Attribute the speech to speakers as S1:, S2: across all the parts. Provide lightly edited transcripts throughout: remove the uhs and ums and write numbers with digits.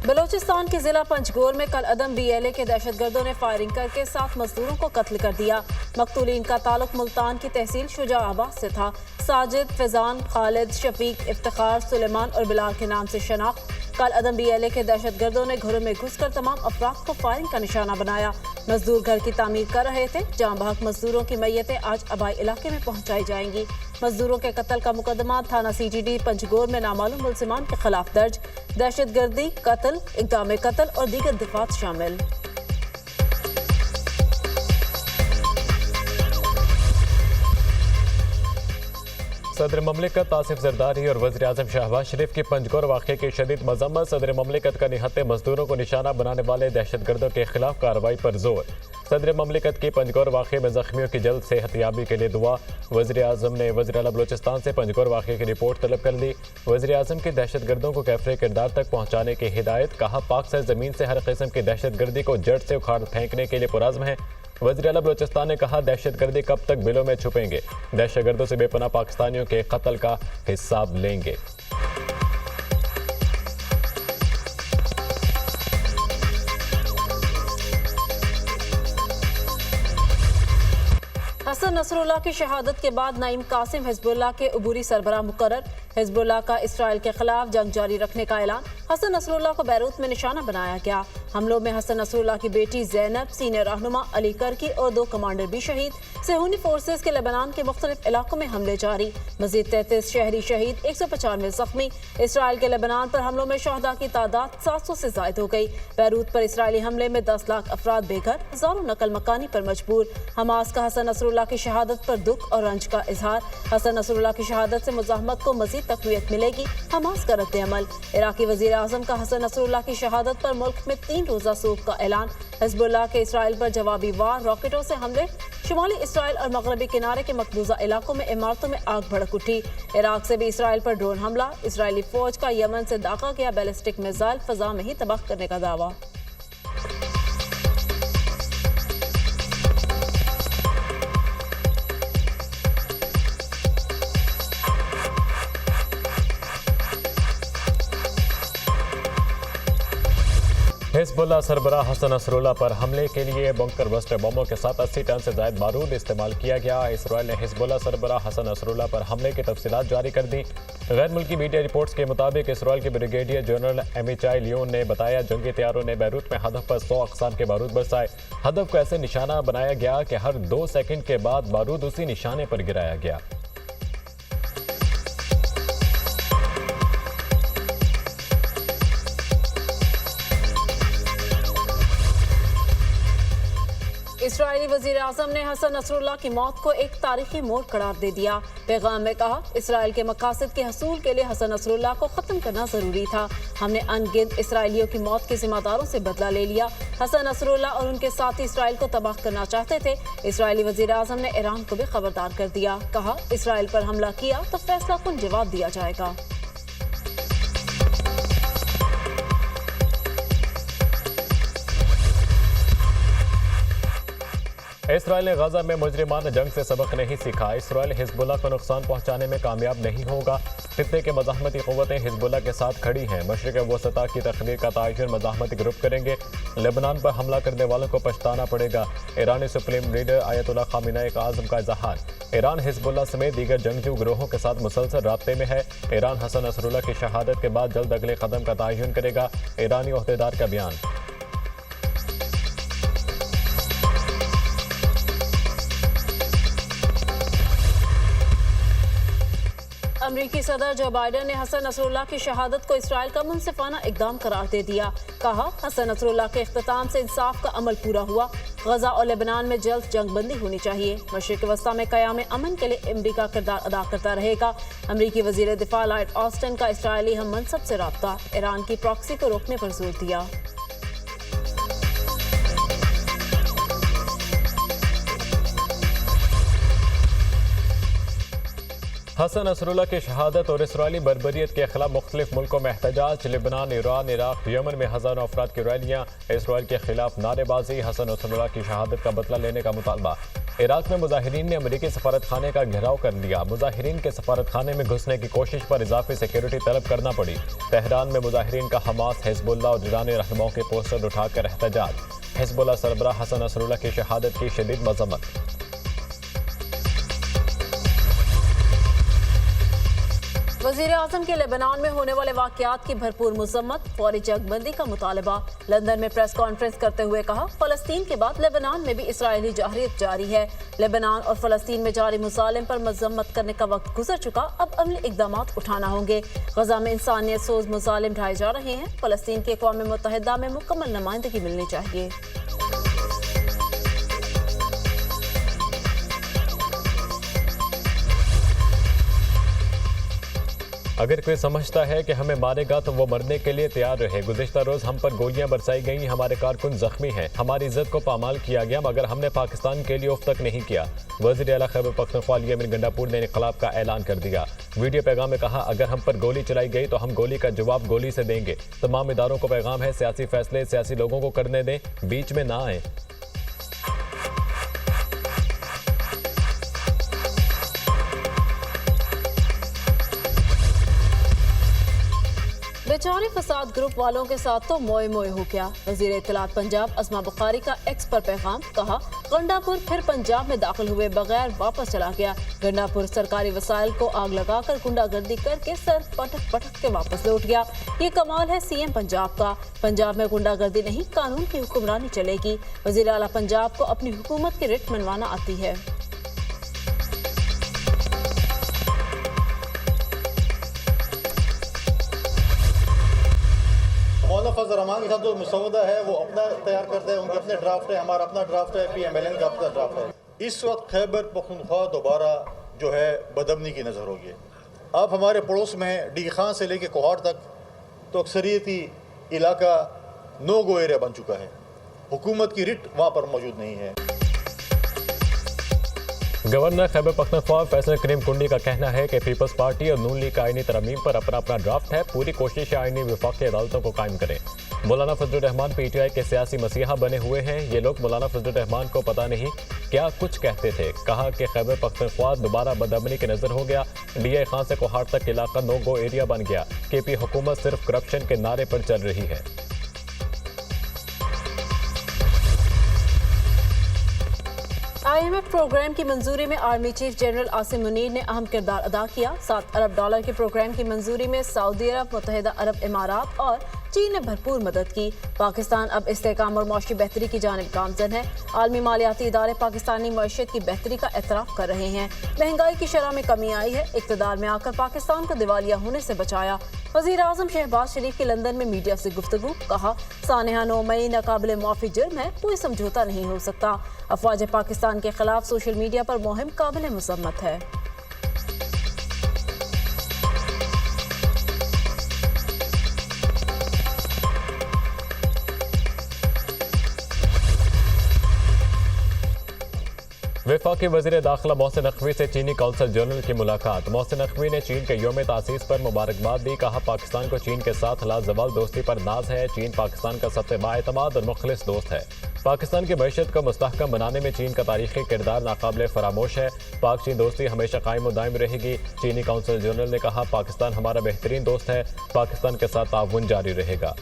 S1: बलोचिस्तान के जिला पंजगोर में कल अदम BLA के दहशतगर्दों ने फायरिंग करके 7 मजदूरों को कत्ल कर दिया। मकतूलीन का ताल्लुक मुल्तान की तहसील शुजाआबाद से था। साजिद, फैजान, खालिद, शफीक, इफ्तिखार, सुलेमान और बिलाल के नाम से शनाख्त। कल अदम BLA के दहशतगर्दों ने घरों में घुसकर तमाम अफराद को फायरिंग का निशाना बनाया। मजदूर घर की तामीर कर रहे थे। जाँ बहक मजदूरों की मैयतें आज अबाई इलाके में पहुंचाई जाएंगी। मजदूरों के कत्ल का मुकदमा थाना CTD पंजगोर में नामालूम मुलजिमान के खिलाफ दर्ज। दहशतगर्दी, कत्ल, इक़दाम कत्ल और दीगर दिफात शामिल।
S2: सदर ममलिकत आसिफ जरदारी और वज़ीर आज़म शहबाज शरीफ की पंजगोर वाक़े की शदीद मज़म्मत। सदर ममलिकत का निहत्ते मजदूरों को निशाना बनाने वाले दहशतगर्दों के खिलाफ कार्रवाई पर जोर। सदर ममलिकत की पंजगोर वाक़े में जख्मियों की जल्द सेहतयाबी के लिए दुआ। वज़ीर आज़म ने वज़ीर आला बलोचिस्तान से पंजगोर वाक़े की रिपोर्ट तलब कर ली। वज़ीर आज़म की दहशतगर्दों को कैफरे किरदार तक पहुँचाने की हिदायत। कहा, पाक से ज़मीन से हर किस्म की दहशतगर्दी को जड़ से उखाड़ फेंकने के लिए पुरज़्म है। वज़ीर आला बलोचिस्तान ने कहा, दहशतगर्दी कब तक बिलों में छुपेंगे। दहशतगर्दों से बेपनाह पाकिस्तानियों के कत्ल का हिसाब लेंगे।
S1: हसन नसरुल्लाह की शहादत के बाद नईम कासिम हिजबुल्लाह के अबूरी सरबराह मुकर्रर। हिजबुल्लाह का इसराइल के खिलाफ जंग जारी रखने का ऐलान। हसन नसरुल्लाह को बैरूत में निशाना बनाया गया। हमलों में हसन नसरुल्लाह की बेटी ज़ैनब, सीनियर रहनुमा अली करकी और 2 कमांडर भी शहीद। सेहूनी फोर्सेस के लेबनान के मुख्तलिफ इलाकों में हमले जारी। मजीद 33 शहरी शहीद, 195 जख्मी। इसराइल के लेबनान पर हमलों में शहदा की तादाद 700 से जायद हो गई। बैरूत पर इसराइली हमले में 10 लाख अफराद बेघर, हजारों नकल मकानी पर मजबूर। हमास का हसन नसरुल्लाह की शहादत पर दुख और रंज का इजहार। हसन नसरुल्लाह की शहादत से मुजाहमत को मजीद तक़वियत मिलेगी। हमास का रद्द अमल। इराकी वज़ीर आज़म का हसन नसरुल्लाह की शहादत पर मुल्क में 3 रोज़ा सोग का ऐलान। हिजबुल्लाह के इसराइल पर जवाबी वार, रॉकेटों से हमले। शुमाली इसराइल और मगरबी किनारे के मकबूजा इलाकों में इमारतों में आग भड़क उठी। इराक से भी इसराइल पर ड्रोन हमला। इसराइली फौज का यमन से दागा गया बैलिस्टिक मिसाइल फजा में ही तबाह करने का दावा।
S2: हिजबुल्लाह सरबराह हसन नसरुल्लाह पर हमले के लिए बंकर बस्टर बमों के साथ 80 टन से ज़ायद बारूद इस्तेमाल किया गया। इसराइल ने हिजबुल्लाह सरबराह हसन नसरुल्लाह पर हमले की तफसीलात जारी कर दी। गैर मुल्की मीडिया रिपोर्ट्स के मुताबिक इसराइल के ब्रिगेडियर जनरल एमिचाई लियोन ने बताया, जंगी तैयारों ने बैरूत में हदफ पर 100 अक़साम के बारूद बरसाए। हदफ को ऐसे निशाना बनाया गया कि हर 2 सेकंड के बाद बारूद उसी निशाने पर गिराया गया।
S1: इसराइली वज़ीर आज़म ने हसन नसरुल्लाह की मौत को एक तारीखी मोड़ करार दे दिया। पैगाम में कहा, इसराइल के मकासद के हसूल के लिए हसन नसरुल्लाह को ख़त्म करना ज़रूरी था। हमने अनगिनत इसराइलियों की मौत के जिम्मेदारों से बदला ले लिया। हसन नसरुल्लाह और उनके साथी इसराइल को तबाह करना चाहते थे। इसराइली वज़ीर आज़म ने ईरान को भी खबरदार कर दिया। कहा, इसराइल पर हमला किया तो फैसला कुन जवाब दिया जाएगा।
S2: इसराइल ने गजा में मुजरिमाना जंग से सबक नहीं सीखा। इसराइल हिजबुल्लाह को नुकसान पहुंचाने में कामयाब नहीं होगा। खित्ते के मज़ाहमती क़ुव्वतें हिजबुल्लाह के साथ खड़ी हैं। मशरिक़ वसता की तकदीर का तयन मज़ाहमती ग्रुप करेंगे। लेबनान पर हमला करने वालों को पछताना पड़ेगा। ईरानी सुप्रीम लीडर आयतुल्लाह ख़ामेनी का आज़म का इज़हार। ईरान हिजबुल्लाह समेत दीगर जंगजू गिरोहों के साथ मुसलसल राब्ते में है। ईरान हसन नसरुल्लाह की शहादत के बाद जल्द अगले कदम का तयन करेगा। ईरानी ओहदेदार का बयान।
S1: अमरीकी सदर जो बाइडन ने हसन नसरुल्लाह की शहादत को इसराइल का मुनसिफाना इकदाम करार दे दिया। कहा, हसन नसरुल्लाह के इख्तिताम से इंसाफ का अमल पूरा हुआ। गजा और लेबनान में जल्द जंगबंदी होनी चाहिए। मशरिक़ वस्ता में क़याम अमन के लिए अमरीका किरदार अदा करता रहेगा। अमरीकी वज़ीर दिफा लॉयड ऑस्टिन का इसराइली हम मनसब से राब्ता। ईरान की प्रॉक्सी को रोकने पर जोर दिया।
S2: हसन नसरुल्लाह की शहादत और इसराइली बर्बरियत के खिलाफ मुख्तलिफ मुल्कों में एहतजाज। लेबनान, ईरान, इराक, यमन में हज़ारों अफराद की रैलियाँ। इसराइल के खिलाफ नारेबाजी। हसन नसरुल्लाह की शहादत का बदला लेने का मुतालबा। इराक में मुजाहिरीन ने अमेरिकी सफारत खाने का घेराव कर लिया। मुजाहिरीन के सफारत खाने में घुसने की कोशिश पर इजाफी सिक्योरिटी तलब करना पड़ी। तेहरान में मुजाहिरीन का हमास, हिजबुल्ला और ईरानी रहनुमाओं के पोस्टर उठाकर एहतजाज। हिजबुल्ला सरबराह हसन नसरुल्लाह की शहादत की शदीद मजम्मत।
S1: वजीर आजम के लेबनान में होने वाले वाकयात की भरपूर मजम्मत, फौरी जंगबंदी का मुतालबा। लंदन में प्रेस कॉन्फ्रेंस करते हुए कहा, फलस्तीन के बाद लेबनान में भी इसराइली जारहियत जारी है। लेबनान और फलस्तीन में जारी मुजालिम पर मजम्मत करने का वक्त गुजर चुका, अब अमली इकदाम उठाना होंगे। गजा में इंसानियत सोज मुजालिम ढाए जा रहे हैं। फलस्तीन की अक़वाम मुत्तहिदा में मुकम्मल नुमाइंदगी मिलनी चाहिए।
S2: अगर कोई समझता है कि हमें मारेगा तो वो मरने के लिए तैयार रहे। गुज़िश्ता रोज हम पर गोलियां बरसाई गईं, हमारे कारकुन जख्मी हैं, हमारी इज्जत को पामाल किया गया, मगर हमने पाकिस्तान के लिए उफ तक नहीं किया। वज़ीर आला खैबर पख्तूनख्वा अमीन गंडापुर ने इनकलाब का ऐलान कर दिया। वीडियो पैगाम में कहा, अगर हम पर गोली चलाई गई तो हम गोली का जवाब गोली से देंगे। तमाम इदारों को पैगाम है, सियासी फैसले सियासी लोगों को करने दें, बीच में ना आए।
S1: बेचारे फसाद ग्रुप वालों के साथ तो मोए मोए हो गया। वजीर इत्तलात पंजाब अस्मा बुखारी का एक्स पर पैगाम, कहा गंडापुर फिर पंजाब में दाखिल हुए बगैर वापस चला गया। गंडापुर सरकारी वसाइल को आग लगाकर गुंडागर्दी करके सर पटक पटक के वापस लौट गया। ये कमाल है सीएम पंजाब का। पंजाब में गुंडागर्दी नहीं, कानून की हुक्मरानी चलेगी। वजीर आला पंजाब को अपनी हुकूमत की रिट मनवाना आती है।
S3: फजल रहमान के साथ जो मसौदा है वो अपना तैयार करते हैं, उनके अपने ड्राफ्ट है, हमारा अपना ड्राफ्ट है, PMLN का अपना ड्राफ्ट है। इस वक्त खैबर पख्तूनख्वा दोबारा जो है बदमनी की नज़र होगी। अब हमारे पड़ोस में डी खान से लेके कोहाड़ तक तो अक्सरियती इलाका नो गो एरिया बन चुका है। हुकूमत की रिट वहाँ पर मौजूद नहीं है।
S2: गवर्नर खैबर पख्तूनख्वा फैसल करीम कुंडी का कहना है कि पीपल्स पार्टी और नून लीग का आईनी तरमीम पर अपना अपना ड्राफ्ट है। पूरी कोशिश है आईनी विफाक़ी अदालतों को कायम करें। मौलाना फजलुर रहमान PTI के सियासी मसीहा बने हुए हैं। ये लोग मौलाना फजलुर रहमान को पता नहीं क्या कुछ कहते थे। कहा कि खैबर पख्तूनख्वा दोबारा बदअमनी की नज़र हो गया। DI खान से कोहाड़ तक इलाका नो गो एरिया बन गया। KP हुकूमत सिर्फ करप्शन के नारे पर चल रही है।
S1: IMF प्रोग्राम की मंजूरी में army chief general Asim Munir ने अहम किरदार अदा किया। $7 अरब के प्रोग्राम की मंजूरी में सऊदी अरब, मुत्तहिदा अरब इमारात और चीन ने भरपूर मदद की। पाकिस्तान अब इस्तेहकाम और मौशी बेहतरी की जानिब गामजन है। आलमी मालियाती इदारे पाकिस्तानी मईशत की बेहतरी का एतराफ़ कर रहे हैं। महंगाई की शरह में कमी आई है। इक़्तिदार में आकर पाकिस्तान को दिवालिया होने से बचाया। वज़ीर आज़म शहबाज शरीफ की लंदन में मीडिया से गुफ्तगू, कहा सानहा 9 मई नाकाबिल मुआफ़ी जुर्म है, कोई समझौता नहीं हो सकता। अफवाज पाकिस्तान के खिलाफ सोशल मीडिया पर मुहिम काबिल मुसम्मत है।
S2: वफाकी वज़ीर दाखिला मोहसिन नकवी से चीनी कौंसल जनरल की मुलाकात। मोहसिन नकवी ने चीन के यौम तासीस पर मुबारकबाद दी। कहा पाकिस्तान को चीन के साथ लाजवाल दोस्ती पर नाज है। चीन पाकिस्तान का सबसे बाएतमाद और मुखलिस दोस्त है। पाकिस्तान की मईशत को मुस्तहकम बनाने में चीन का तारीखी किरदार नाकाबिल फरामोश है। पाक चीन दोस्ती हमेशा कायम और दायम रहेगी। चीनी कौंसल जनरल ने कहा पाकिस्तान हमारा बेहतरीन दोस्त है, पाकिस्तान के साथ ताउन जारी रहेगा।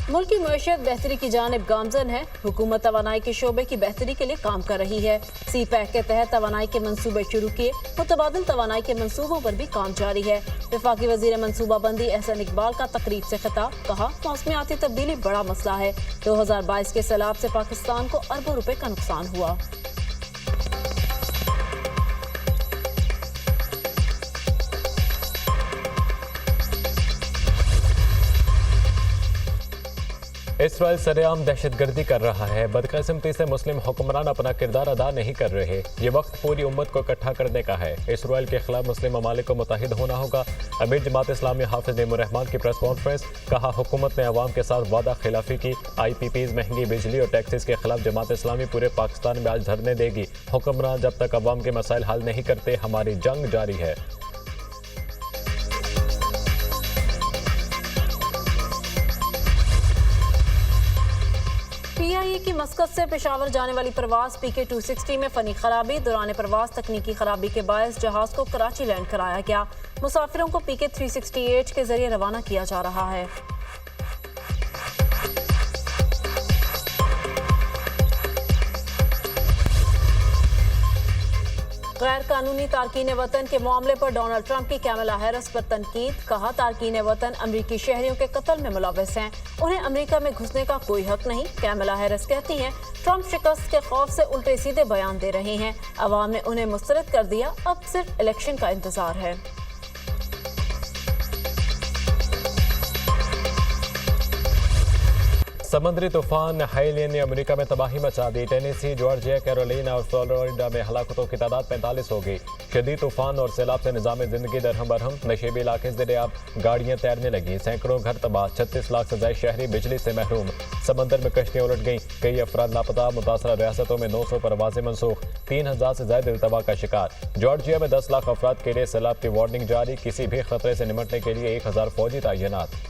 S1: मुल्क की मईशत बेहतरी की जानिब गामजन है। हुकूमत तवानाई के शोबे की बेहतरी के लिए काम कर रही है। CPEC के तहत तवानाई के मंसूबे शुरू किए। मुतबादिल तवानाई के मंसूबों पर भी काम जारी है। वफाकी वजीर मनसूबाबंदी एहसन इकबाल का तकरीब से खिताब, कहा मौसमियाती तब्दीली बड़ा मसला है। 2022 के सैलाब से पाकिस्तान को अरबों रुपए का नुकसान हुआ।
S2: इसराइल सरेआम दहशतगर्दी कर रहा है। बदकिस्मती से मुस्लिम हुक्मरान अपना किरदार अदा नहीं कर रहे। ये वक्त पूरी उम्मत को इकट्ठा करने का है। इसराइल के खिलाफ मुस्लिम ममालिक को मुत्तहिद होना होगा। अमीर जमात इस्लामी हाफिज नईमुर रहमान की प्रेस कॉन्फ्रेंस। कहा, हुकूमत ने अवाम के साथ वादा खिलाफी की। IPPs, महंगी बिजली और टैक्सेस के खिलाफ जमात इस्लामी पूरे पाकिस्तान में आज धरने देगी। हुक्मरान जब तक अवाम के मसाइल हल नहीं करते, हमारी जंग जारी है।
S1: PIA की मस्कत से पेशावर जाने वाली परवाज PK 260 में फनी खराबी। दौरान परवाज तकनीकी खराबी के बायस जहाज को कराची लैंड कराया गया। मुसाफिरों को PK 368 के जरिए रवाना किया जा रहा है। गैर कानूनी तारकीन वतन के मामले पर डोनाल्ड ट्रंप की कैमला हैरिस पर तनकीद। कहा, तारकीन वतन अमरीकी शहरियों के कत्ल में मुलव्वस हैं, उन्हें अमरीका में घुसने का कोई हक नहीं। कैमला हैरिस कहती हैं, ट्रंप शिकस्त के खौफ से उल्टे सीधे बयान दे रहे हैं। अवाम ने उन्हें मुस्तरद कर दिया, अब सिर्फ इलेक्शन का इंतजार है।
S2: समुद्री तूफान हेलियन ने अमेरिका में तबाही मचा दी। टेनेसी, जॉर्जिया, कैरोलिना और फ्लोरिडा में हलाकतों की तादाद 45 हो गई। शदीद तूफान और सैलाब से निज़ाम जिंदगी दरहम बरहम। नशेबी इलाके से अब गाड़ियां तैरने लगी। सैकड़ों घर तबाह। 36 लाख से ज्यादा शहरी बिजली से महरूम। समंदर में कश्तियां उलट गईं। कई अफराद लापता। मुतासरा रियासतों में 900 परवाजें मनसूख। 3000 से ज्यादा इल्तवा का शिकार। जॉर्जिया में 10 लाख अफराद के लिए सैलाब की वार्निंग जारी। किसी भी खतरे से निमटने के लिए 1000 फौजी तैनात।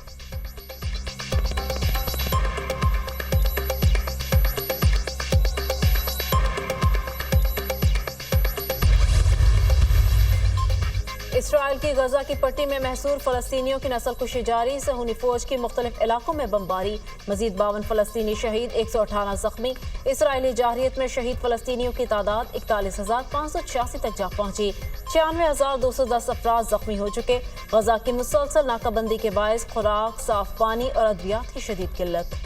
S1: इसराइल की गजा की पट्टी में महसूर फलस्तीनियों की नस्ल कुशी जारी। सहूनी फौज की मुख्तलिफ इलाकों में बमबारी। मजीद 52 फलस्तीनी शहीद, 118 जख्मी। इसराइली जारहियत में शहीद फलस्तीनियों की तादाद 41,586 तक जा पहुंची। 96,210 अफराद जख्मी हो चुके। गजा की मुसलसल नाकाबंदी के बायस खुराक, साफ पानी और अद्वियात की शदीद किल्लत।